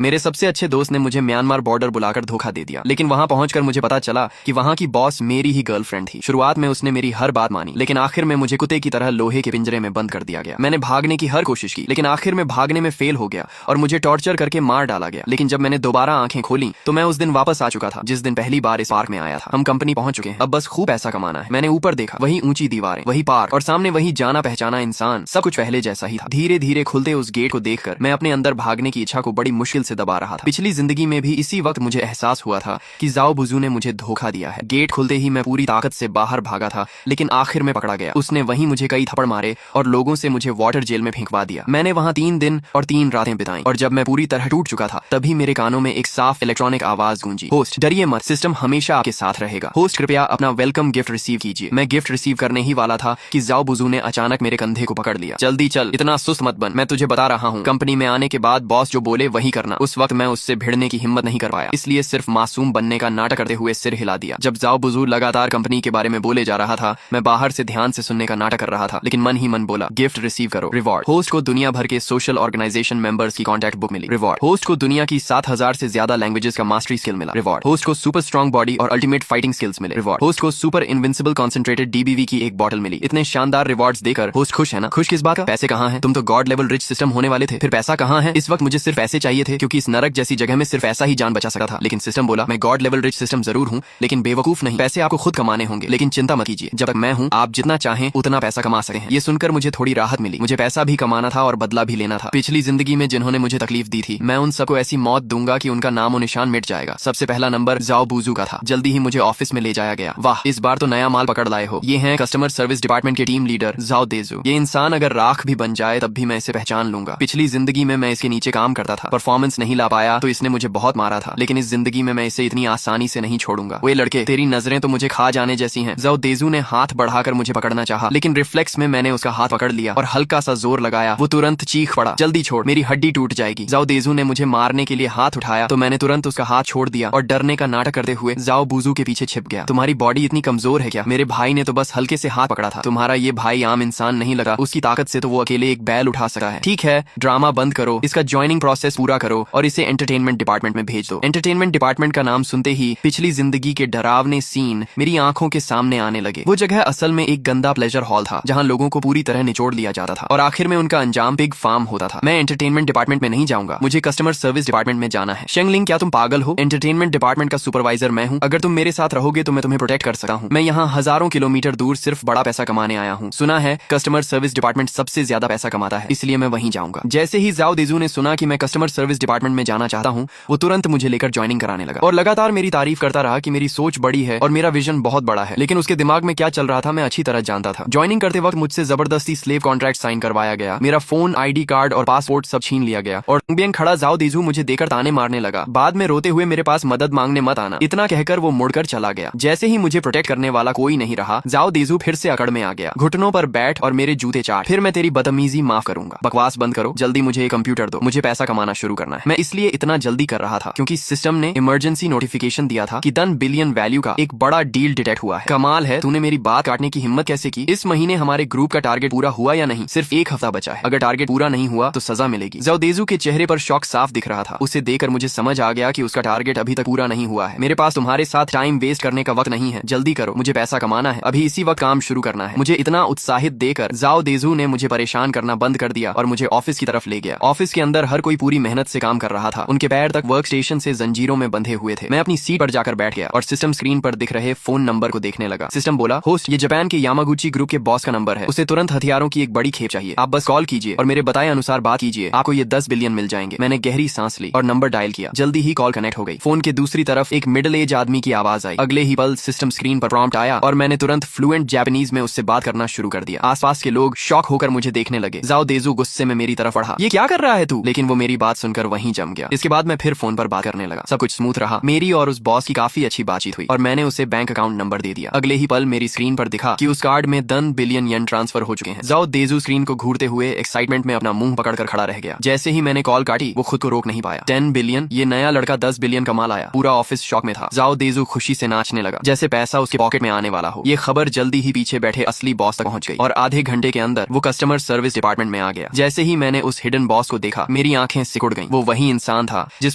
मेरे सबसे अच्छे दोस्त ने मुझे म्यांमार बॉर्डर बुलाकर धोखा दे दिया, लेकिन वहां पहुंचकर मुझे पता चला कि वहां की बॉस मेरी ही गर्लफ्रेंड थी। शुरुआत में उसने मेरी हर बात मानी, लेकिन आखिर में मुझे कुत्ते की तरह लोहे के पिंजरे में बंद कर दिया गया। मैंने भागने की हर कोशिश की, लेकिन आखिर में भागने में फेल हो गया और मुझे टॉर्चर करके मार डाला गया। लेकिन जब मैंने दोबारा आंखें खोली तो मैं उस दिन वापस आ चुका था जिस दिन पहली बार इस पार्क में आया था। हम कंपनी पहुंच चुके हैं, अब बस खूब पैसा कमाना है। मैंने ऊपर देखा, वही ऊंची दीवारें, वही पार्क और सामने वही जाना पहचाना इंसान। सब कुछ पहले जैसा ही था। धीरे धीरे खुलते उस गेट को देखकर मैं अपने अंदर भागने की इच्छा को बड़ी मुश्किल से दबा रहा था। पिछली जिंदगी में भी इसी वक्त मुझे एहसास हुआ था कि जाओ बुजू ने मुझे धोखा दिया है। गेट खुलते ही मैं पूरी ताकत से बाहर भागा था, लेकिन आखिर में पकड़ा गया। उसने वहीं मुझे कई थप्पड़ मारे और लोगों से मुझे वाटर जेल में फेंकवा दिया। मैंने वहां 3 दिन और 3 रातें बिताई और जब मैं पूरी तरह टूट चुका था तभी मेरे कानों में एक साफ इलेक्ट्रॉनिक आवाज गूंजी, होस्ट डरिए मत, सिस्टम हमेशा आपके साथ रहेगा। होस्ट कृपया अपना वेलकम गिफ्ट रिसीव कीजिए। मैं गिफ्ट रिसीव करने ही वाला था कि जाओ बुजू ने अचानक मेरे कंधे को पकड़ लिया। जल्दी चल, इतना सुस्त मत बन, मैं तुझे बता रहा हूँ। कंपनी में आने के बाद बॉस जो बोले वही करना। उस वक्त मैं उससे भिड़ने की हिम्मत नहीं कर पाया, इसलिए सिर्फ मासूम बनने का नाटक करते हुए सिर हिला दिया। जब जाओ बुजू लगातार कंपनी के बारे में बोले जा रहा था, मैं बाहर से ध्यान से सुनने का नाटक कर रहा था, लेकिन मन ही मन बोला, गिफ्ट रिसीव करो, रिवॉर्ड। होस्ट को दुनिया भर के सोशल ऑर्गेनाइजेशन मेंबर्स की कॉन्टैक्ट बुक मिली, रिवॉर्ड। होस्ट को दुनिया की 7000 से ज्यादा लैंग्वेजेस का मास्टरी स्किल मिला, रिवॉर्ड। होस्ट को सुपर स्ट्रॉन्ग बॉडी और अल्टीमेट फाइटिंग स्किल्स मिले, रिवॉर्ड। होस्ट को सुपर इनविंसिबल कॉन्सेंट्रेटेड डीबीवी की एक बॉटल मिली। इतने शानदार रिवॉर्ड्स देकर होस्ट खुश है ना? खुश किस बात का? पैसे कहाँ हैं? तुम तो गॉड लेवल रिच सिस्टम होने वाले थे, फिर पैसा कहाँ है? इस वक्त मुझे सिर्फ पैसे चाहिए थे, क्योंकि इस नरक जैसी जगह में सिर्फ ऐसा ही जान बचा सकता था। लेकिन सिस्टम बोला, मैं गॉड लेवल रिच सिस्टम जरूर हूँ, लेकिन बेवकूफ नहीं। पैसे आपको खुद कमाने होंगे, लेकिन चिंता मत कीजिए, जब तक मैं हूँ आप जितना चाहें उतना पैसा कमा सकते हैं। ये सुनकर मुझे थोड़ी राहत मिली। मुझे पैसा भी कमाना था और बदला भी लेना था। पिछली जिंदगी में जिन्होंने मुझे तकलीफ दी थी, मैं उन सबको ऐसी मौत दूंगा कि उनका नामो निशान मिट जाएगा। सबसे पहला नंबर जाओ बुजू का था। जल्दी ही मुझे ऑफिस में ले जाया गया। वाह, इस बार तो नया माल पकड़ लाए हो। ये हैं कस्टमर सर्विस डिपार्टमेंट के टीम लीडर जाओ देजू। ये इंसान अगर राख भी बन जाए तब भी मैं इसे पहचान लूंगा। पिछली जिंदगी में मैं इसके नीचे काम करता था, परफॉर्मेंस नहीं ला पाया तो इसने मुझे बहुत मारा था, लेकिन इस जिंदगी में मैं इसे इतनी आसानी से नहीं छोड़ूंगा। वे लड़के, तेरी नजरें तो मुझे खा जाने जैसी हैं। जाओ देजू ने हाथ बढ़ाकर मुझे पकड़ना चाहा, लेकिन रिफ्लेक्स में मैंने उसका हाथ पकड़ लिया और हल्का सा जोर लगाया। वो तुरंत चीख पड़ा, जल्दी छोड़, मेरी हड्डी टूट जाएगी। जाओ देजू ने मुझे मारने के लिए हाथ उठाया तो मैंने तुरंत उसका हाथ छोड़ दिया और डरने का नाटक करते हुए जाओ बुजू के पीछे छिप गया। तुम्हारी बॉडी इतनी कमजोर है क्या? मेरे भाई ने तो बस हल्के से हाथ पकड़ा था। तुम्हारा ये भाई आम इंसान नहीं लगा, उसकी ताकत से तो वो अकेले एक बैल उठा सकता है। ठीक है, ड्रामा बंद करो, इसका ज्वाइनिंग प्रोसेस पूरा करो और इसे एंटरटेनमेंट डिपार्टमेंट में भेज दो। एंटरटेनमेंट डिपार्टमेंट का नाम सुनते ही पिछली जिंदगी के डरावने सीन मेरी आंखों के सामने आने लगे। वो जगह असल में एक गंदा प्लेजर हॉल था जहां लोगों को पूरी तरह निचोड़ लिया जाता था और आखिर में उनका अंजाम पिग फार्म होता था। मैं एंटरटेनमेंट डिपार्टमेंट में नहीं जाऊंगा, मुझे कस्टमर सर्विस डिपार्टमेंट में जाना है। शेंगलिंग, क्या तुम पागल हो? एंटरटेनमेंट डिपार्टमेंट का सुपरवाइजर मैं हूँ। अगर तुम मेरे साथ रहोगे तो मैं तुम्हें प्रोटेक्ट कर सकता हूँ। मैं यहाँ हजारों किलोमीटर दूर सिर्फ बड़ा पैसा कमाने आया हूँ। सुना है कस्टमर सर्विस डिपार्टमेंट सबसे ज्यादा पैसा कमाता है, इसलिए मैं वहीं जाऊंगा। जैसे ही जाओ देजू ने सुना कि मैं कस्टमर सर्विस डिपार्टमेंट में जाना चाहता हूँ, वो तुरंत मुझे लेकर ज्वाइनिंग कराने लगा और लगातार मेरी तारीफ करता रहा कि मेरी सोच बड़ी है और मेरा विजन बहुत बड़ा है। लेकिन उसके दिमाग में क्या चल रहा था मैं अच्छी तरह जानता था। ज्वाइनिंग करते वक्त मुझसे जबरदस्ती स्लेव कॉन्ट्रैक्ट साइन करवाया गया। मेरा फोन, आईडी कार्ड और पासपोर्ट सब छीन लिया गया और बेंग खड़ा जाओ देजू मुझे देकर ताने मारने लगा। बाद में रोते हुए मेरे पास मदद मांगने मत आना, इतना कहकर वो मुड़कर चला गया। जैसे ही मुझे प्रोटेक्ट करने वाला कोई नहीं रहा, जाओ देजू फिर से अकड़ में आ गया। घुटनों पर बैठ और मेरे जूते चाट, फिर मैं तेरी बदतमीजी माफ करूंगा। बकवास बंद करो, जल्दी मुझे एक कंप्यूटर दो, मुझे पैसा कमाना शुरू करना है। मैं इसलिए इतना जल्दी कर रहा था क्योंकि सिस्टम ने इमरजेंसी नोटिफिकेशन दिया था कि 10 बिलियन वैल्यू का एक बड़ा डील डिटेक्ट हुआ है। कमाल है, तूने मेरी बात काटने की हिम्मत कैसे की? इस महीने हमारे ग्रुप का टारगेट पूरा हुआ या नहीं? सिर्फ 1 हफ्ता बचा है, अगर टारगेट पूरा नहीं हुआ तो सजा मिलेगी। जाओ देजू के चेहरे पर शॉक साफ दिख रहा था। उसे देखकर मुझे समझ आ गया कि उसका टारगेट अभी तक पूरा नहीं हुआ है। मेरे पास तुम्हारे साथ टाइम वेस्ट करने का वक्त नहीं है, जल्दी करो, मुझे पैसा कमाना है, अभी इसी वक्त काम शुरू करना है। मुझे इतना उत्साहित देकर जाओ देजू ने मुझे परेशान करना बंद कर दिया और मुझे ऑफिस की तरफ ले गया। ऑफिस के अंदर हर कोई पूरी मेहनत से काम कर रहा था। उनके पैर तक वर्क स्टेशन से जंजीरों में बंधे हुए थे। मैं अपनी सीट पर जाकर बैठ गया और सिस्टम स्क्रीन पर दिख रहे फोन नंबर को देखने लगा। सिस्टम बोला, होस्ट ये जापान के यामागुची ग्रुप के बॉस का नंबर है, उसे तुरंत हथियारों की एक बड़ी खेप चाहिए। आप बस कॉल कीजिए और मेरे बताए अनुसार बात कीजिए, आपको ये 10 बिलियन मिल जाएंगे। मैंने गहरी सांस ली और नंबर डायल किया। जल्दी ही कॉल कनेक्ट हो गई। फोन के दूसरी तरफ एक मिडिल एज आदमी की आवाज आई। अगले ही पल सिस्टम स्क्रीन पर प्रॉम्प्ट आया और मैंने तुरंत फ्लुएंट जापानीज में उससे बात करना शुरू कर दिया। आसपास के लोग शॉक होकर मुझे देखने लगे। जाओ देजू गुस्से में मेरी तरफ बढ़ा, ये क्या कर रहा है तू? लेकिन वो मेरी बात सुनकर वहीं जम गया। इसके बाद मैं फिर फोन पर बात करने लगा। सब कुछ स्मूथ रहा। मेरी और उस बॉस की काफी अच्छी बातचीत हुई और मैंने उसे बैंक अकाउंट नंबर दे दिया। अगले ही पल मेरी स्क्रीन पर दिखा कि उस कार्ड में 10 बिलियन येन ट्रांसफर हो चुके हैं। जाओ देजू स्क्रीन को घूरते हुए एक्साइटमेंट में अपना मुंह पकड़कर खड़ा रह गया। जैसे ही मैंने कॉल काटी वो खुद को रोक नहीं पाया। 10 बिलियन, ये नया लड़का 10 बिलियन कमा लाया। पूरा ऑफिस शॉक में था। जाओ देजू खुशी से नाचने लगा जैसे पैसा उसके पॉकेट में आने वाला हो। ये खबर जल्दी ही पीछे बैठे असली बॉस तक पहुंच गई और आधे घंटे के अंदर वो कस्टमर सर्विस डिपार्टमेंट में आ गया। जैसे ही मैंने उस हिडन बॉस को देखा मेरी आंखें सिकुड़ गईं। वो वही इंसान था जिस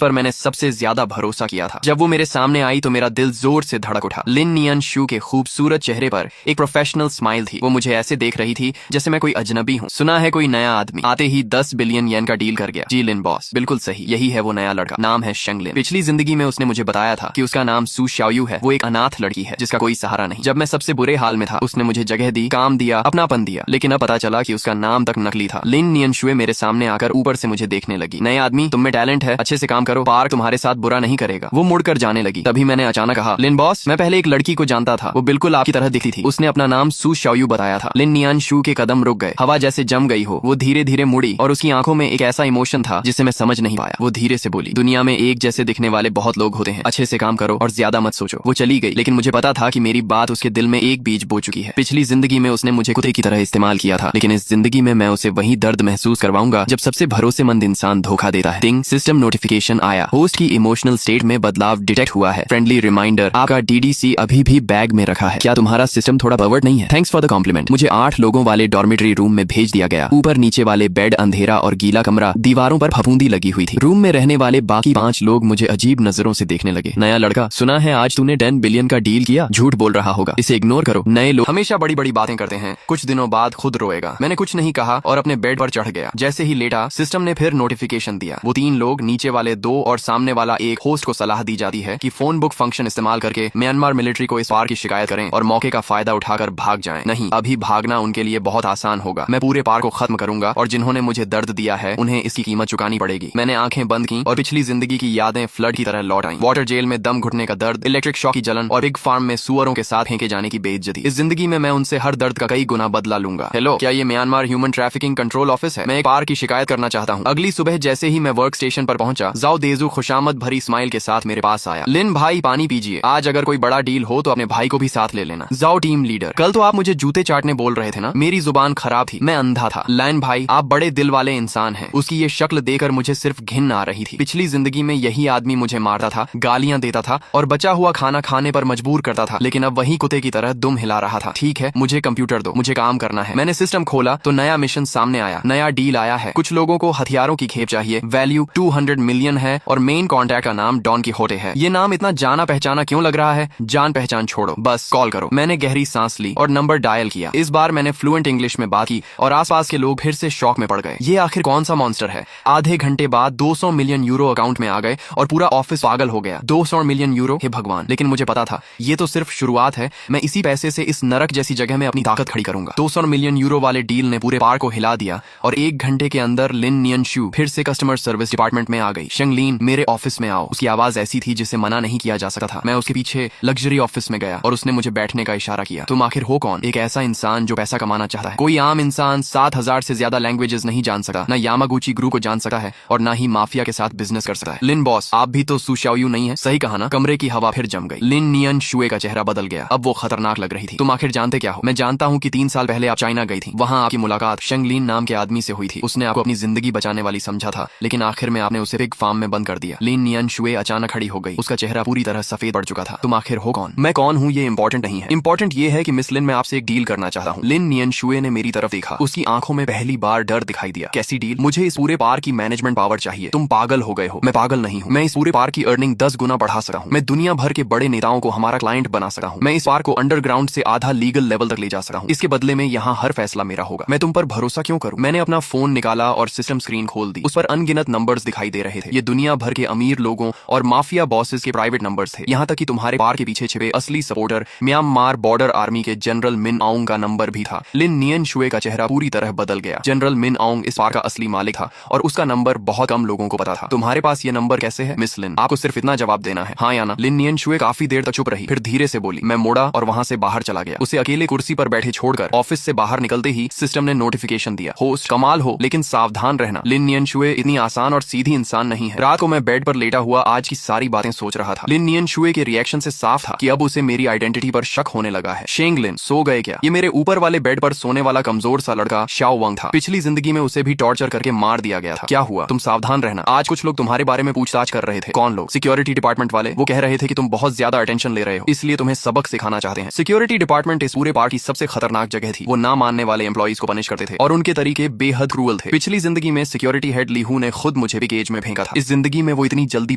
पर मैंने सबसे ज्यादा भरोसा किया था। जब वो मेरे सामने आई तो मेरा दिल जोर से धड़क उठा। लिन नियन शू के खूबसूरत चेहरे पर एक प्रोफेशनल स्माइल थी। वो मुझे ऐसे देख रही थी जैसे मैं कोई अजनबी हूँ। सुना है कोई नया आदमी आते ही 10 बिलियन येन का डील कर गया। जी लिन बॉस, बिल्कुल सही, यही है वो नया लड़का। नाम है शेंग लिन। पिछली जिंदगी में उसने मुझे बताया था कि उसका नाम सू शाओयू है। वो एक अनाथ लड़की है जिसका कोई सहारा नहीं। जब मैं सबसे बुरे हाल में था उसने मुझे जगह दी, काम दिया, अपनापन दिया। लेकिन अब पता चला कि उसका नाम तक नकली था। लिन नियन शुए मेरे सामने आकर ऊपर से मुझे देखने लगी। नए आदमी, तुम में टैलेंट है, अच्छे से काम करो, पार्क तुम्हारे साथ बुरा नहीं करेगा। वो मुड़कर जाने लगी। तभी मैंने अचानक कहा, लिन बॉस, मैं पहले एक लड़की को जानता था, वो बिल्कुल आपकी तरह दिखती थी। उसने अपना नाम सू शाओयू बताया था। लिन नियन शू के कदम रुक गए। हवा जैसे जम गई हो। वो धीरे धीरे मुड़ी और उसकी आंखों में एक ऐसा इमोशन था जिसे मैं समझ नहीं पाया। वो धीरे से बोली, दुनिया में एक जैसे दिखने वाले बहुत लोग होते हैं, अच्छे से काम करो और ज्यादा मत सोचो। वो चली गई, लेकिन मुझे पता था कि मेरी बात उसके दिल में एक बीज बो चुकी है। पिछली जिंदगी में उसने मुझे कुत्ते की तरह इस्तेमाल किया था, लेकिन इस जिंदगी में मैं उसे वही दर्द महसूस करवाऊंगा जब सबसे भरोसेमंद इंसान धोखा देता है। टिंग, सिस्टम नोटिफिकेशन आया। होस्ट की इमोशनल स्टेट में बदलाव डिटेक्ट हुआ है। फ्रेंडली रिमाइंडर, आपका डीडीसी अभी भी बैग में रखा है। क्या तुम्हारा सिस्टम थोड़ा परवर्ट नहीं है? Thanks for the compliment. मुझे 8 लोगों वाले डॉर्मेटरी रूम में भेज दिया गया। ऊपर नीचे वाले बेड अंधेरा और गीला कमरा, दीवारों पर फफूंदी लगी हुई थी। रूम में रहने वाले बाकी 5 लोग मुझे अजीब नजरों से देखने लगे। नया लड़का, सुना है आज तूने 10 बिलियन का डील किया? झूठ बोल रहा होगा, इसे इग्नोर करो। नए लोग हमेशा बड़ी बड़ी बातें करते हैं, कुछ दिनों बाद खुद रोएगा। मैंने कुछ नहीं कहा और अपने बेड पर चढ़ गया। जैसे ही लेटा, सिस्टम ने फिर नोटिफिकेशन दिया। वो 3 लोग, नीचे वाले 2 और सामने वाला एक, होस्ट को सलाह दी जाती है कि फोन बुक फंक्शन इस्तेमाल करके म्यांमार मिलिट्री को इस पार की शिकायत करें और मौके का फायदा उठाकर भाग जाएं। नहीं, अभी भागना उनके लिए बहुत आसान होगा। मैं पूरे पार को खत्म करूंगा और जिन्होंने मुझे दर्द दिया है उन्हें इसकी कीमत चुकानी पड़ेगी। मैंने आंखें बंद की और पिछली जिंदगी की यादें फ्लड की तरह लौट आईं। वाटर जेल में दम घुटने का दर्द, इलेक्ट्रिक शॉक की जलन और बिग फार्म में सुअरों के साथ फेंके जाने की बेइज्जती। इस जिंदगी में मैं उनसे हर दर्द का कई गुना बदला लूंगा। हेलो, क्या ये Myanmar human trafficking control office है? मैं एक पार की शिकायत करना चाहता हूँ। अगली सुबह जैसे ही मैं वर्क स्टेशन पर पहुंचा, जाओ देजू खुशामद भरी स्माइल के साथ मेरे पास आया। लिन भाई, पानी पीजिए। आज अगर कोई बड़ा डील हो तो अपने भाई को भी साथ ले लेना। जाओ टीम लीडर, कल तो आप मुझे जूते चाटने बोल रहे थे ना? मेरी जुबान खराब थी, मैं अंधा था। लाइन भाई, आप बड़े दिल वाले इंसान हैं। उसकी ये शक्ल देखकर मुझे सिर्फ घिन आ रही थी। पिछली जिंदगी में यही आदमी मुझे मारता था, गालियां देता था और बचा हुआ खाना खाने पर मजबूर करता था, लेकिन अब वही कुत्ते की तरह दुम हिला रहा था। ठीक है, मुझे कंप्यूटर दो, मुझे काम करना है। मैंने सिस्टम खोला तो नया मिशन सामने आया, नया डील आया है। कुछ लोगों को हथियारों की खेप चाहिए, वैल्यू 200 मिलियन है और मेन कॉन्टैक्ट का नाम डॉन कीहोटे है। ये नाम इतना जाना पहचाना क्यों लग रहा है? जान पहचान छोड़ो, बस कॉल करो। मैंने गहरी सांस ली और नंबर डायल किया। इस बार मैंने फ्लुएंट इंग्लिश में बात की और आसपास के लोग फिर से शॉक में पड़ गए। ये आखिर कौन सा मॉन्स्टर है? आधे घंटे बाद 200 मिलियन यूरो अकाउंट में आ गए और पूरा ऑफिस पागल हो गया। 200 मिलियन यूरो, हे भगवान! लेकिन मुझे पता था ये तो सिर्फ शुरुआत है। मैं इसी पैसे से इस नरक जैसी जगह में अपनी ताकत खड़ी करूंगा। 200 मिलियन यूरो वाले डील ने पूरे पार को हिला दिया और 1 घंटे के अंदर लिन नियन शू फिर से कस्टमर सर्विस डिपार्टमेंट में आ गई। शेंग लिन, मेरे ऑफिस में आओ। उसकी आवाज ऐसी थी जिसे मना नहीं किया जा सकता था। मैं उसके पीछे लग्जरी ऑफिस में गया और उसने मुझे बैठने का इशारा किया। तुम आखिर हो कौन? एक ऐसा इंसान जो पैसा कमाना चाहता है। कोई आम इंसान 7000 से ज्यादा लैंग्वेजेस नहीं जान सकता, ना यामागुची ग्रुप को जान सकता है और ना ही माफिया के साथ बिजनेस कर सकता है। लिन बॉस, आप भी तो सू शाओयू नहीं है? सही कहा ना? कमरे की हवा फिर जम गई। लिन नियन शुए का चेहरा बदल गया। अब वो खतरनाक लग रही थी। तुम आखिर जानते क्या हो? मैं जानता हूँ कि 3 साल पहले आप चाइना गई थी। वहाँ आपकी मुलाकात शेंग लिन नाम के आदमी से हुई थी। उसने आपको अपनी जिंदगी बचाने वाली समझा था, लेकिन आखिर में आपने उसे पिग फार्म में बंद कर दिया। लिन नियन शुए अचानक खड़ी हो गई। उसका चेहरा पूरी तरह सफेद पड़ चुका था। तुम आखिर हो कौन? मैं कौन हूँ ये इंपॉर्टेंट नहीं है। इंपॉर्टेंट ये है कि मिस लिन, मैं आपसे एक डील करना चाहता हूँ। लिन नियन शुए ने मेरी तरफ देखा। उसकी आंखों में पहली बार डर दिखाई दिया। कैसी डील? मुझे इस पूरे पार की मैनेजमेंट पावर चाहिए। तुम पागल हो गए हो? मैं पागल नहीं हूँ। मैं इस पूरे पार की अर्निंग 10 गुना बढ़ा सकता हूँ। मैं दुनिया भर के बड़े नेताओं को हमारा क्लाइंट बना सकता हूँ। मैं इस पार को अंडरग्राउंड से आधा लीगल लेवल तक ले जा सकता हूँ। इसके बदले में यहाँ हर फैसला मेरा होगा। मैं तुम पर भरोसा क्यों करूँ? मैंने अपना फोन निकाला और सिस्टम स्क्रीन खोल दी। उस पर अनगिनत नंबर्स दिखाई दे रहे थे। ये दुनिया भर के अमीर लोगों और माफिया बॉसेस के प्राइवेट नंबर्स थे। यहाँ तक कि तुम्हारे पार के पीछे छिपे असली सपोर्टर म्यांमार बॉर्डर आर्मी के जनरल मिन आउंग का नंबर भी था। लिन नियन शुए का चेहरा पूरी तरह बदल गया। जनरल मिन आउंग इस पार का असली मालिक था और उसका नंबर बहुत कम लोगों को पता था। तुम्हारे पास ये नंबर कैसे है? मिस लिन, आपको सिर्फ इतना जवाब देना है, हाँ या ना। लिन नियन शुए काफी देर तक चुप रही, फिर धीरे से बोली। मैं मुड़ा और वहां से बाहर चला गया। उसे अकेले कुर्सी पर बैठे छोड़कर ऑफिस से बाहर निकलते ही सिस्टम ने नोटिफिकेशन दिया, होस्ट कमाल हो लेकिन सावधान रहना। लिन नियन शुए इतनी आसान और सीधी इंसान नहीं है। रात को मैं बेड पर लेटा हुआ आज की सारी बातें सोच रहा था। लिन नियन शुए के रिएक्शन से साफ था कि अब उसे मेरी आइडेंटिटी पर शक होने लगा है। शेंग लिन, सो गए क्या? ये मेरे ऊपर वाले बेड पर सोने वाला कमजोर सा लड़का शाओ वंग था। पिछली जिंदगी में उसे भी टॉर्चर करके मार दिया गया था। क्या हुआ? तुम सावधान रहना। आज कुछ लोग तुम्हारे बारे में पूछताछ कर रहे थे। कौन लोग? सिक्योरिटी डिपार्टमेंट वाले। वो कह रहे थे कि तुम बहुत ज्यादा अटेंशन ले रहे हो, इसलिए तुम्हें सबक सिखाना चाहते हैं। सिक्योरिटी डिपार्टमेंट इस पूरे पार की सबसे खतरनाक जगह थी। वो ना मानने वाले एम्प्लॉइज को पनिश करते थे और उनके तरीके बेहद क्रूअल थे। पिछली जिंदगी में सिक्योरिटी हेड लीहू ने खुद मुझे भी केज में फेंका था। इस जिंदगी में वो इतनी जल्दी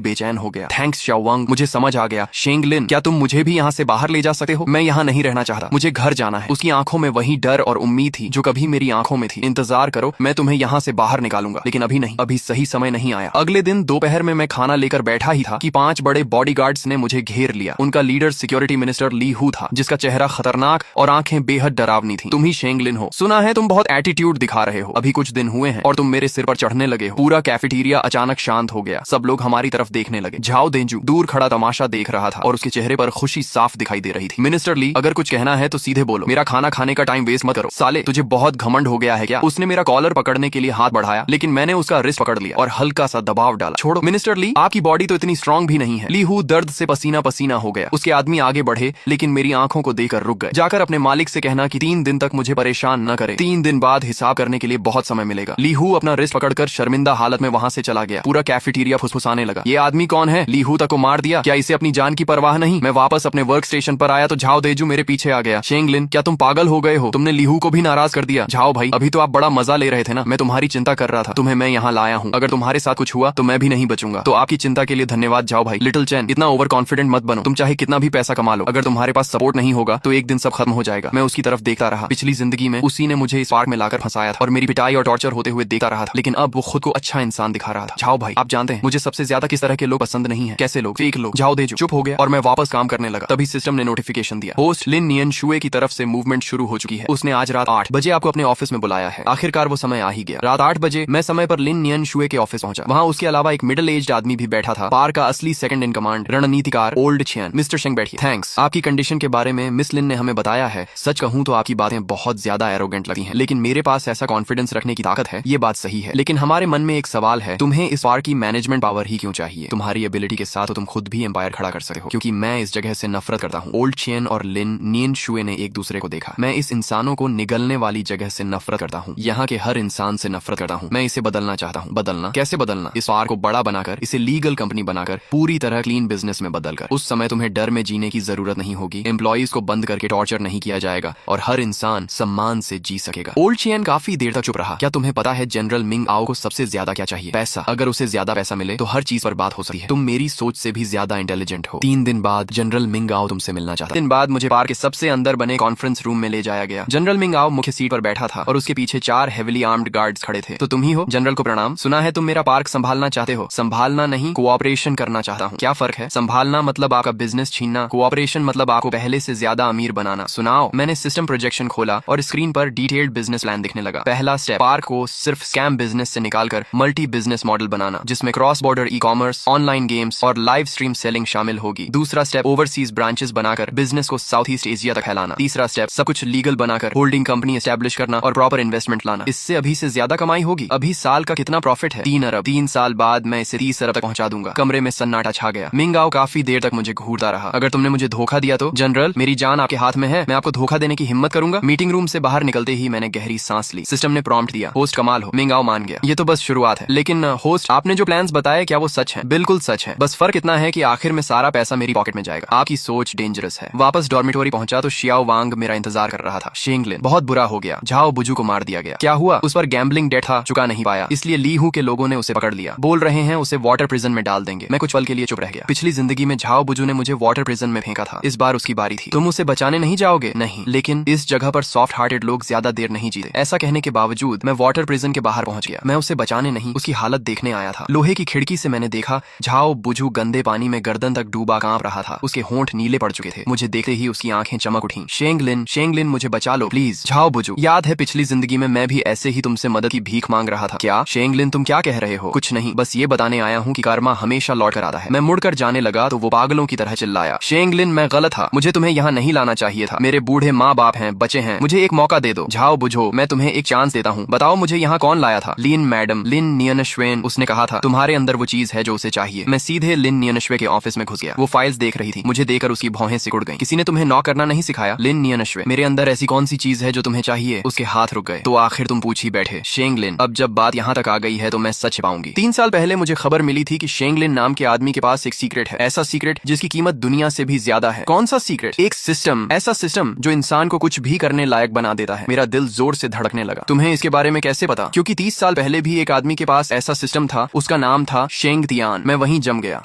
बेचैन हो गया। थैंक्स शाओवांग, मुझे समझ आ गया। शेंगलिन, क्या तुम मुझे भी यहाँ से बाहर ले जा सकते हो? मैं यहाँ नहीं रहना चाहता, मुझे घर जाना है। उसकी आंखों में वही डर और उम्मीद थी जो कभी मेरी आंखों में थी। इंतजार करो, मैं तुम्हें यहाँ से बाहर निकालूंगा। लेकिन अभी नहीं, अभी सही समय नहीं आया। अगले दिन दोपहर में मैं खाना लेकर बैठा ही था कि 5 बड़े बॉडीगार्ड्स ने मुझे घेर लिया। उनका लीडर सिक्योरिटी मिनिस्टर ली हू था, जिसका चेहरा खतरनाक और आंखें बेहद डरावनी थी। तुम ही शेंगलिन हो, सुना है तुम बहुत एटीट्यूड दिखा रहे हो। अभी कुछ दिन हुए हैं और तुम मेरे सिर पर चढ़ने लगे हो। पूरा कैफेटेरिया अचानक शांत हो गया। सब लोग हमारी तरफ देखने लगे। झाओ देंजू दूर खड़ा तमाशा देख रहा था और उसके चेहरे पर खुशी साफ दिखाई दे रही थी। मिनिस्टर ली, अगर कुछ कहना है तो सीधे बोलो, मेरा खाना खाने का टाइम वेस्ट मत करो। साले, तुझे बहुत घमंड हो गया है क्या? उसने मेरा कॉलर पकड़ने के लिए हाथ बढ़ाया, लेकिन मैंने उसका रिस्ट पकड़ लिया और हल्का सा दबाव डाला। छोड़ो मिनिस्टर ली, आपकी बॉडी तो इतनी स्ट्रांग भी नहीं है। ली हू दर्द से पसीना पसीना हो गया। उसके आदमी आगे बढ़े, लेकिन मेरी आंखों को देखकर रुक गए। जाकर अपने मालिक से कहना कि 3 दिन तक मुझे परेशान न करे। 3 दिन बाद हिसाब करने के लिए बहुत समय मिलेगा। ली हू अपना रिस्ट पकड़कर शर्मिंदा हालत में वहां से चला गया। पूरा कैफेटेरिया फुसफुसाने लगा। ये आदमी कौन है? ली हू तक को मार दिया क्या? इसे अपनी जान की परवाह नहीं? मैं वापस अपने वर्क स्टेशन पर आया तो झाओ देजू मेरे पीछे आ गया। शेंगलिन, क्या तुम पागल हो गए हो? तुमने ली हू को भी नाराज कर दिया। झाओ भाई, अभी तो आप बड़ा मजा ले रहे थे ना। मैं तुम्हारी चिंता कर रहा था, तुम्हें मैं यहाँ लाया हूँ। अगर तुम्हारे साथ कुछ हुआ तो मैं भी नहीं बचूंगा। तो आपकी चिंता के लिए धन्यवाद झाओ भाई। लिटिल चैन, इतना ओवर कॉन्फिडेंट मत बनो। तुम चाहे कितना भी पैसा कमा लो, अगर तुम्हारे पास सपोर्ट नहीं होगा तो एक दिन सब खत्म हो जाएगा। मैं उसकी तरफ देखता रहा। पिछली जिंदगी में उसी ने मुझे इस पार्क में लाकर फंसाया था और मेरी पिटाई और टॉर्चर होते हुए देखता रहा था, लेकिन अब वो खुद को अच्छा इंसान दिखा रहा था। झाओ भाई, आप जानते हैं मुझे सबसे ज्यादा किस तरह के लोग पसंद नहीं है? कैसे लोग? फेक लोग। झाओ देजू चुप हो गया और मैं वापस काम करने लगा। तभी सिस्टम ने नोटिफिकेशन दिया, होस्ट लिन नियन शुए की तरफ से मूवमेंट शुरू हो चुकी है। उसने आज रात 8 बजे आपको अपने ऑफिस में बुलाया है। आखिरकार वो समय आ ही गया। रात 8 बजे मैं समय पर लिन नियन शुए के ऑफिस पहुंचा। वहां उसके अलावा एक मिडिल एज्ड आदमी भी बैठा था। पार्क का असली सेकंड इन कमांड रणनीतिकार ओल्ड छियन। मिस्टर शेंग बैठिए। थैंक्स। आपकी कंडीशन के बारे में मिस लिन ने हमें बताया है। सच कहूं तो आपकी बातें बहुत ज्यादा एरोगेंट लगती हैं, लेकिन मेरे पास ऐसा कॉन्फिडेंस रखने की ताकत है, ये बात सही है। लेकिन हमारे मन में एक सवाल है, तुम्हें इस पार्क की मैनेजमेंट पावर ही क्यों चाहिए? तुम्हारी एबिलिटी के साथ तो तुम खुद भी एम्पायर खड़ा कर सकते हो। क्योंकि मैं इस जगह से नफरत करता हूँ। ओल्ड छियन और लिन नियन शुए ने एक दूसरे को देखा। मैं इस इंसानों को निगलने वाली जगह से नफरत करता हूँ। यहाँ के हर इंसान से नफरत करता हूँ। मैं इसे बदलना चाहता हूँ। बदलना? कैसे बदलना? इस पार्क को बड़ा बनाकर, इसे लीगल कंपनी बनाकर, पूरी तरह क्लीन बिजनेस में बदलकर। उस समय तुम्हें डर में जीने की जरूरत नहीं होगी। एम्प्लॉइज को बंद करके टॉर्चर नहीं किया जाएगा और हर इंसान सम्मान से जी सकेगा। ओल्ड छियन काफी देर तक चुप रहा। क्या तुम्हें पता है जनरल मिंग आओ को सबसे ज्यादा क्या चाहिए? पैसा। अगर उसे ज्यादा पैसा मिले तो हर चीज पर बात हो सकती है। तुम मेरी सोच से भी ज्यादा इंटेलिजेंट हो। 3 दिन बाद जनरल मिंग आओ तुमसे मिलना चाहता। दिन बाद मुझे पार्क के सबसे अंदर बने कॉन्फ्रेंस रूम में ले जाया गया। जनरल मिंग आओ मुख्य सीट पर बैठा था और उसके पीछे 4 हेविली आर्म्ड गार्ड्स खड़े थे। तो तुम ही हो? जनरल को प्रणाम। सुना है तुम मेरा पार्क संभालना चाहते हो। संभालना नहीं, कोऑपरेशन करना चाहता हूँ। क्या फर्क है? संभालना मतलब आपका बिजनेस छीनना, कोऑपरेशन मतलब आपको पहले से ज्यादा अमीर बनाना। सुनाओ। मैंने सिस्टम प्रोजेक्शन खोला और स्क्रीन पर डिटेल्ड बिजनेस प्लान दिखने लगा। पहला स्टेप, पार्क को सिर्फ स्कैम बिजनेस से निकालकर मल्टी बिजनेस मॉडल बनाना, जिसमें cross border e commerce, online games और लाइव स्ट्रीम सेलिंग शामिल होगी। दूसरा स्टेप, ओवरसीज ब्रांचेस बनाकर बिजनेस को साउथ ईस्ट एशिया तक फैलाना। तीसरा स्टेप, सब कुछ लीगल बनाकर होल्डिंग कंपनी एस्टेब्लिश करना और प्रॉपर इन्वेस्टमेंट लाना। इससे अभी से ज्यादा कमाई होगी। अभी साल का कितना प्रॉफिट है? 3 अरब। 3 साल बाद मैं इसे 30 अरब तक पहुंचा दूंगा। कमरे में सन्नाटा छा गया। मिंग आओ काफी देर तक मुझे घूरता रहा। अगर तुमने मुझे धोखा दिया तो? जनरल, मेरी जान आपके हाथ में है। मैं आपको धोखा देने की हिम्मत करूंगा? मीटिंग रूम से बाहर निकलते ही मैंने गहरी सांस ली। सिस्टम ने प्रॉम्प्ट दिया, होस्ट कमाल हो। मिंग आओ मान गया। ये तो बस शुरुआत है। लेकिन होस्ट, आपने जो प्लान्स बताए क्या वो सच है? बिल्कुल सच है। बस फर्क इतना है कि आखिर में सारा पैसा मेरी पॉकेट में जाएगा। आपकी सोच डेंजरस है। वापस डॉर्मिटोरी पहुंचा तो शियाओ वांग मेरा इंतजार कर रहा था। शेंगलिन, बहुत बुरा हो गया। झाओ बुजू को मार दिया गया। क्या हुआ? उस पर गैम्बलिंग डेट था, चुका नहीं पाया, इसलिए ली हू के लोगों ने उसे पकड़ लिया। बोल रहे हैं उसे वाटर प्रिजन में डाल देंगे। मैं कुछ पल के लिए चुप रह गया। पिछली जिंदगी में झाओ बुजू ने मुझे वाटर प्रिजन में फेंका था। इस बार उसकी बारी थी। तुम उसे बचाने नहीं जाओगे? नहीं, लेकिन इस जगह पर सॉफ्ट हार्टेड लोग ज्यादा देर नहीं जीते। ऐसा कहने के बावजूद मैं वाटर प्रिजन के बाहर पहुंच गया। मैं उसे बचाने नहीं, उसकी हालत देखने आया था। लोहे की खिड़की से मैंने देखा झाओ बुजू गंदे पानी में गर्दन तक डूबा कांप रहा था। उसके होंठ नीले पड़ चुके थे। मुझे देखते ही उसकी आंखें चमक उठी। शेंगलिन, शेंगलिन मुझे बचा लो प्लीज। झाओ बुजू, याद है पिछली जिंदगी में मैं भी ऐसे ही तुमसे मदद की भीख मांग रहा था। क्या? शेंगलिन, तुम क्या कह रहे हो? कुछ नहीं, बस ये बताने आया हूँ कि कर्मा हमेशा लौट कर आता है। मैं मुड़कर जाने लगा तो वो पागलों की तरह चिल्लाया, शेंगलिन मैं गलत था, मुझे तुम्हें यहाँ नहीं लाना चाहिए था। मेरे बूढ़े माँ बाप हैं, बच्चे हैं, मुझे एक मौका दे दो। झाओ बुझो, मैं तुम्हें एक चांस देता हूँ। बताओ मुझे यहाँ कौन लाया था? लिन मैडम, लिन नियनश्वेन। उसने कहा था तुम्हारे अंदर वो चीज है जो उसे चाहिए। मैं सीधे लिन नियनश्वे के ऑफिस में घुस गया। वो फाइल्स देख रही थी। मुझे देखकर उसकी भौहें सिकुड़ गईं। किसी ने तुम्हें नॉक करना नहीं सिखाया? लिन नियनश्वे, मेरे अंदर ऐसी कौन सी चीज है जो तुम्हें चाहिए? उसके हाथ रुक गए। तो आखिर तुम पूछ ही बैठे। शेंगलिन, अब जब बात यहाँ तक आ गई है तो मैं सच पाऊंगी। 3 साल पहले मुझे खबर मिली थी कि शेंगलिन नाम के आदमी के पास एक सीक्रेट है। ऐसा सीक्रेट जिसकी कीमत दुनिया से भी ज्यादा है। कौन सा सीक्रेट? एक सिस्टम, ऐसा सिस्टम जो इंसान को कुछ भी करने लायक बना देता है। मेरा दिल जोर से धड़कने लगा। तुम्हें इसके बारे में कैसे पता? क्योंकि 30 साल पहले भी एक आदमी के पास ऐसा सिस्टम था, उसका नाम था शेंग तियान। मैं वहीं जम गया।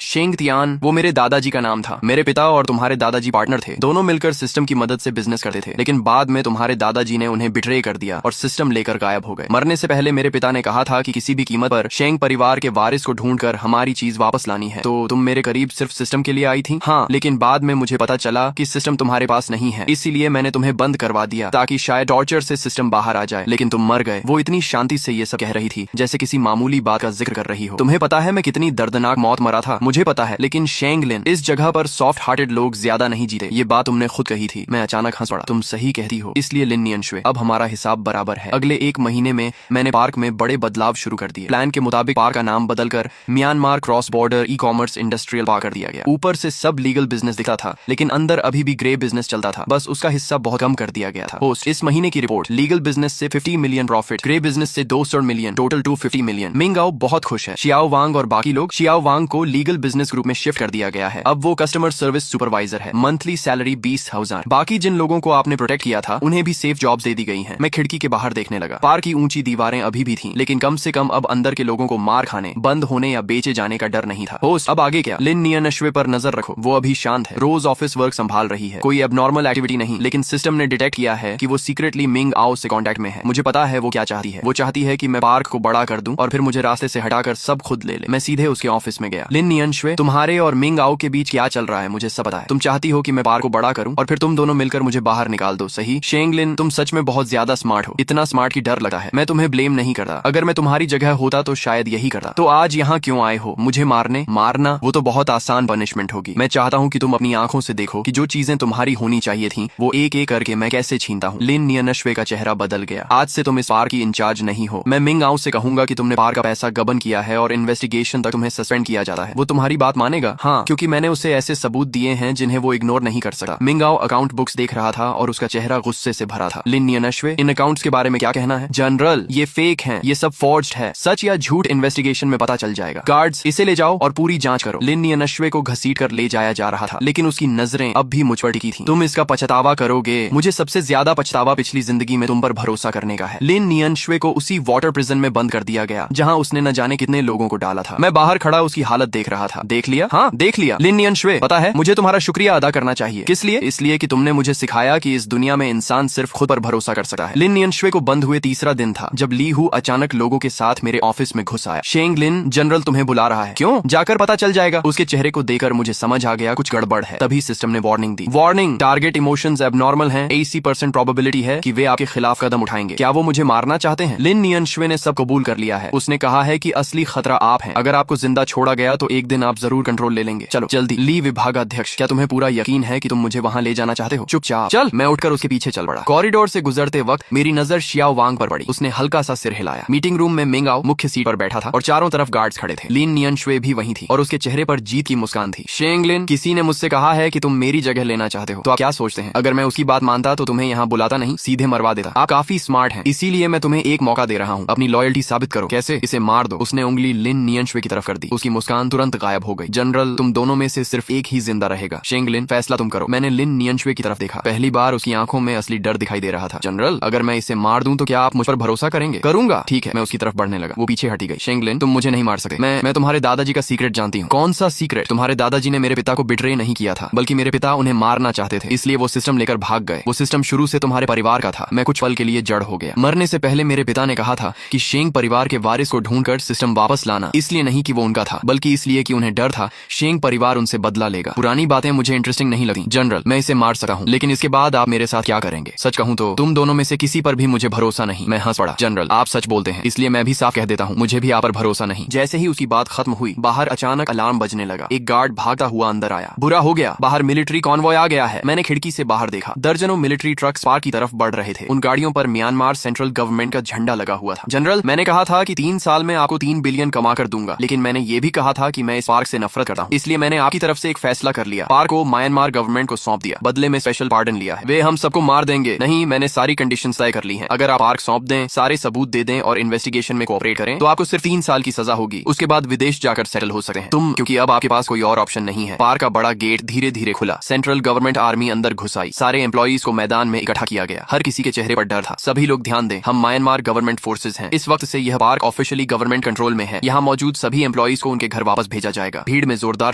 शेंग तियान वो मेरे दादाजी का नाम था। मेरे पिता और तुम्हारे दादाजी पार्टनर थे, दोनों मिलकर सिस्टम की मदद से बिजनेस करते थे। लेकिन बाद में तुम्हारे दादाजी ने उन्हें बिट्रे कर दिया और सिस्टम लेकर गायब हो गए। मरने से पहले मेरे पिता ने कहा था कि किसी भी कीमत पर शेंग परिवार के वारिस को ढूंढकर हमारी चीज वापस लानी है। तो तुम मेरे करीब सिर्फ सिस्टम के लिए आई थी? हाँ, लेकिन बाद में मुझे पता चला कि सिस्टम तुम्हारे पास नहीं है, इसीलिए मैंने तुम्हें बंद करवा दिया ताकि शायद टॉर्चर से सिस्टम बाहर आ जाए। लेकिन तुम मर गए। वो इतनी शांति से ये सब कह रही थी जैसे किसी मामूली बात का जिक्र कर रही हो। तुम्हें पता है मैं कितनी दर्दनाक मौत मरा था? मुझे पता है, लेकिन शेंग लिन, इस जगह पर सॉफ्ट हार्टेड लोग ज्यादा नहीं जीते। ये बात तुमने खुद कही थी। मैं अचानक हंस पड़ा। तुम सही कहती हो। इसलिए लिन नियनशुए, अब हमारा हिसाब बराबर है। अगले 1 महीने में मैंने पार्क में बड़े बदलाव शुरू कर दिए। प्लान के मुताबिक पार्क का नाम बदलकर Myanmar cross border e commerce industrial park कर दिया गया। ऊपर से सब लीगल बिजनेस दिखता था, लेकिन अंदर अभी भी ग्रे बिजनेस चलता था। बस उसका हिस्सा बहुत कम कर दिया गया था। पोस्ट इस महीने की रिपोर्ट, लीगल बिजनेस से 50 मिलियन प्रॉफिट, ग्रे बिजनेस से 200 मिलियन, टोटल 250 मिलियन। मिंगाओ बहुत खुश है। शियाओ वांग और बाकी लोग, शियाओ वांग को लीगल बिजनेस ग्रुप में शिफ्ट कर दिया गया है। अब वो कस्टमर सर्विस सुपरवाइजर है। Monthly salary 20,000। बाकी जिन लोगों को आपने प्रोटेक्ट किया था उन्हें भी सेफ जॉब्स दे दी गई हैं। मैं खिड़की के बाहर देखने लगा। पार्क की ऊंची दीवारें अभी भी थीं, लेकिन कम से कम अब अंदर के लोगों को मार खाने, बंद होने या बेचे जाने का डर नहीं था। होस्ट, अब आगे क्या? लिन नियनशुए पर नजर रखो। वो अभी शांत है, रोज ऑफिस वर्क संभाल रही है। कोई एबनॉर्मल एक्टिविटी नहीं, लेकिन सिस्टम ने डिटेक्ट किया है कि वो सीक्रेटली मिंग आओ से कांटेक्ट में है। मुझे पता है वो क्या चाहती है। वो चाहती है कि मैं पार्क को बड़ा कर दूं और फिर मुझे रास्ते से हटाकर सब खुद ले ले। मैं सीधे उसके ऑफिस में गया। लिन नियनशुए, तुम्हारे और मिंग आओ के बीच क्या चल रहा है मुझे सब पता है। तुम चाहती हो कि मैं पार्क को बड़ा करूं और फिर तुम दोनों मिलकर मुझे बाहर निकाल दो, सही? शेंग लिन, तुम सच में बहुत ज्यादा स्मार्ट हो। इतना स्मार्ट की डर लगता है। मैं तुम्हें ब्लेम नहीं करता। अगर मैं तुम्हारी जगह होता तो शायद यही करता। तो आज यहाँ क्यों आए हो? मुझे मारने? मारना वो तो बहुत आसान पनिशमेंट होगी। मैं चाहता हूँ कि तुम अपनी आंखों से देखो कि जो चीजें तुम्हारी होनी चाहिए थी वो एक एक करके मैं कैसे छीनता हूँ। लिन नियनशुए का चेहरा बदल गया। आज से तुम इस पार्क की इंचार्ज नहीं हो। मैं मिंग आओ से कहूंगा कि तुमने पार्क का पैसा गबन किया है और इन्वेस्टिगेशन तक तुम्हें सस्पेंड किया जाता है। वो तुम्हारी बात मानेगा? हाँ, क्योंकि मैंने उसे ऐसे सबूत दिए हैं जिन्हें वो इग्नोर नहीं कर सकता। मिंग आओ अकाउंट बुक्स देख रहा था और उसका चेहरा गुस्से से भरा था। लिन नियनशुए, इन अकाउंट्स के बारे में क्या कहना है? जनरल, ये फेक हैं, ये सब फॉर्ज्ड है। सच या झूठ इन्वेस्टिगेशन में पता चल जाएगा। गार्ड्स, इसे ले जाओ और पूरी जांच करो। लिन नियनशुए को घसीट कर ले जाया जा रहा था, लेकिन उसकी नजरें अब भी मुझ पर टिकी थीं। तुम इसका पछतावा करोगे। मुझे सबसे ज्यादा पछतावा पिछली जिंदगी में तुम पर भरोसा करने का है। लिन नियनशुए को उसी वाटर प्रिजन में बंद कर दिया गया जहां उसने न जाने कितने लोगों को डाला था। मैं बाहर खड़ा उसकी हालत देख रहा था। देख लिया? हाँ, देख लिया। लिन नियनशुए, पता है मुझे तुम्हारा शुक्रिया अदा करना चाहिए। किस लिए? इसलिए कि तुमने मुझे सिखाया कि इस दुनिया में इंसान सिर्फ खुद पर भरोसा कर सकता है। लिन नियनशुए को बंद हुए तीसरा दिन था जब ली हु अचानक लोगों के साथ मेरे ऑफिस में घुस आया। शेंग लिन, जनरल तुम्हें बुला रहा है। क्यों? जाकर पता चल जाएगा। उसके चेहरे को देखकर मुझे समझ आ गया कुछ गड़बड़ है। तभी सिस्टम ने वार्निंग दी। वार्निंग, टारगेट इमोशंस एबनॉर्मल हैं। 80% प्रोबेबिलिटी है कि वे आपके खिलाफ कदम उठाएंगे। क्या वो मुझे मारना चाहते हैं? लिन नियनशुए ने सब कबूल कर लिया है। उसने कहा है कि असली खतरा आप हैं। अगर आपको जिंदा छोड़ा गया तो एक दिन आप जरूर कंट्रोल ले लेंगे। चलो जल्दी। ली विभागाध्यक्ष, क्या तुम्हें पूरा यकीन है कि तुम मुझे वहां ले जाना चाहते हो? चुपचाप चल। मैं उठकर उसके पीछे चल पड़ा। कॉरिडोर से गुजरते वक्त मेरी नजर शियाओ वांग पर पड़ी। उसने हल्का सा सिर हिलाया। मीटिंग रूम में मिंग आओ मुख्य सीट पर बैठा था और चारों तरफ गार्ड्स खड़े थे। लिन नियनशुए भी वहीं थी और उसके चेहरे पर जीत की मुस्कान थी। शेंग लिन, किसी ने मुझसे कहा है कि तुम मेरी जगह लेना चाहते हो, तो आप क्या सोचते हैं? अगर मैं उसकी बात मानता तो तुम्हें यहाँ बुलाता नहीं, सीधे मरवा देता। आप काफी स्मार्ट हैं, इसीलिए मैं तुम्हें एक मौका दे रहा हूँ। अपनी लॉयल्टी साबित करो। कैसे? इसे मार दो। उसने उंगली लिन नियनशुए की तरफ कर दी। उसकी मुस्कान तुरंत गायब हो गई। जनरल, तुम दोनों में से सिर्फ एक ही जिंदा रहेगा। शेंग लिन, फैसला तुम करो। मैंने लिन नियनशुए की तरफ देखा। पहली बार उसकी आंखों में असली डर दिखाई दे रहा था। जनरल, अगर मैं इसे मार दूं तो क्या आप मुझ पर भरोसा करेंगे? करूंगा। ठीक है। मैं उसकी तरफ बढ़ने लगा। वो पीछे हटी गई। शेंग लिन, तुम मुझे नहीं मार सकते। मैं तुम्हारे दादाजी का सीक्रेट जानती हूँ। कौन सा सीक्रेट? तुम्हारे दादाजी ने मेरे पिता को बिट्रे नहीं किया था, बल्कि मेरे पिता उन्हें मारना चाहते थे, इसलिए वो सिस्टम लेकर भाग गए। वो सिस्टम शुरू से तुम्हारे परिवार का था। मैं कुछ पल के लिए जड़ हो गया। मरने से पहले मेरे पिता ने कहा था कि शेंग परिवार के वारिस को ढूंढकर सिस्टम वापस लाना। इसलिए नहीं कि वो उनका था, बल्कि इसलिए कि उन्हें डर था शेंग परिवार उनसे बदला लेगा। पुरानी बातें मुझे इंटरेस्टिंग नहीं लगती। जनरल, मैं इसे मार सकता हूँ, लेकिन इसके बाद आप मेरे साथ क्या करेंगे? सच कहूँ तो तुम दोनों में से किसी पर भी मुझे भरोसा नहीं। मैं हंस पड़ा। जनरल, आप सच बोलते हैं, इसलिए मैं भी साफ कह देता हूँ, मुझे भी आप पर भरोसा नहीं। जैसे ही उसकी बात खत्म हुई, बाहर अचानक अलार्म बजने लगा। एक गार्ड भागता हुआ अंदर आया। बुरा हो गया, बाहर मिलिट्री कॉन्वॉय आ गया है। मैंने खिड़की से बाहर देखा। दर्जनों मिलिट्री ट्रक्स पार्क की तरफ बढ़ रहे थे। उन गाड़ियों पर म्यांमार सेंट्रल गवर्नमेंट का झंडा लगा हुआ था। जनरल, मैंने कहा था कि 3 साल में आपको 3 बिलियन कमा कर दूंगा, लेकिन मैंने ये भी कहा था कि मैं इस पार्क से नफरत करता हूँ, इसलिए मैंने आपकी तरफ से एक फैसला कर लिया। पार्क को म्यांमार गवर्नमेंट को सौंप दिया। बदले में स्पेशल पार्डन लिया है। वे हम सबको मार देंगे। नहीं, मैंने सारी कंडीशंस तय कर ली हैं। अगर आप पार्क सौंप दें, सारे सबूत दे दें और इन्वेस्टिगेशन में कोऑपरेट करें तो आपको सिर्फ 3 साल की सजा होगी। उसके बाद विदेश जाकर सेटल हो सकते हैं तुम, क्योंकि अब आपके पास कोई और ऑप्शन नहीं है। पार्क का बड़ा गेट धीरे धीरे खुला। सेंट्रल गवर्नमेंट आर्मी अंदर घुस आई। सारे एम्प्लॉइज को मैदान में इकट्ठा किया गया। हर किसी के चेहरे पर डर था। सभी लोग ध्यान दें, हम म्यांमार गवर्नमेंट फोर्सेज हैं। इस वक्त से यह park officially finally government control में है। यहाँ मौजूद सभी एम्प्लॉइज को उनके घर वापस भेजा जाएगा। भीड़ में जोरदार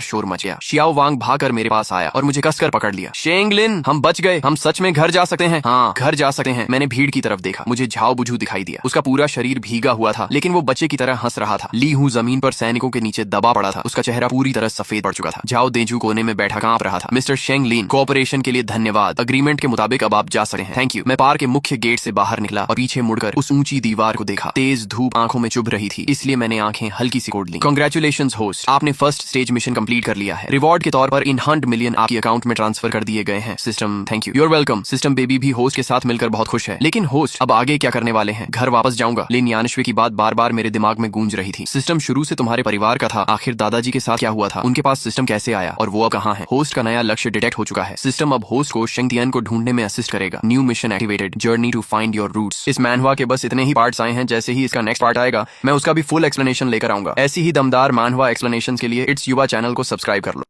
शोर मच गया। शियाओ वांग भागकर मेरे पास आया और मुझे कसकर पकड़ लिया। शेंगलिन, हम बच गए, हम सच में घर जा सकते हैं। हाँ, घर जा सकते हैं। मैंने भीड़ की तरफ देखा। मुझे झाओ बुझू दिखाई दिया। उसका पूरा शरीर भीगा हुआ था, लेकिन वो बच्चे की तरह हंस रहा था। ली हूँ जमीन पर सैनिकों के नीचे दबा पड़ा था। उसका चेहरा पूरी तरह सफेद पड़ चुका था। झाओ देजू कोने में बैठा कांप रहा था। मिस्टर शेंगलिन, कोऑपरेशन के लिए धन्यवाद। अग्रीमेंट के मुताबिक अब आप जा सकते हैं। Thank you. मैं पार्क के मुख्य गेट से बाहर निकला और पीछे मुड़कर उस ऊंची दीवार को देखा। तेज धूप आंखों में चुभ रही थी, इसलिए मैंने आंखें हल्की सी खोल ली। कांग्रेचुलेशंस होस्ट, आपने फर्स्ट स्टेज मिशन कंप्लीट कर लिया है। रिवॉर्ड के तौर पर इन 100 मिलियन आपके अकाउंट में ट्रांसफर कर दिए गए हैं। System, thank you. You're welcome. System baby भी होस्ट के साथ मिलकर बहुत खुश है। लेकिन होस्ट, अब आगे क्या करने वाले हैं? घर वापस जाऊंगा। लेकिन यानश्वी की बात बार बार मेरे दिमाग में गूंज रही थी। सिस्टम शुरू से तुम्हारे परिवार का था, आखिर दादाजी के साथ क्या हुआ था? उनके पास सिस्टम कैसे आया और वो अब कहाँ है? होस्ट का नया लक्ष्य डिटेक्ट हो चुका है। सिस्टम अब होस्ट को शेंगतियन को ढूंढने में असिस्ट करेगा। New mission activated, journey to find your roots. इस मैनहवा के बस इतने ही पार्ट्स आए हैं। जैसे ही इसका नेक्स्ट पार्ट आएगा, मैं उसका भी फुल एक्सप्लेनेशन लेकर आऊंगा। ऐसी ही दमदार मैनहवा एक्सप्लेनेशन के लिए इट्स युवा चैनल को सब्सक्राइब कर लो।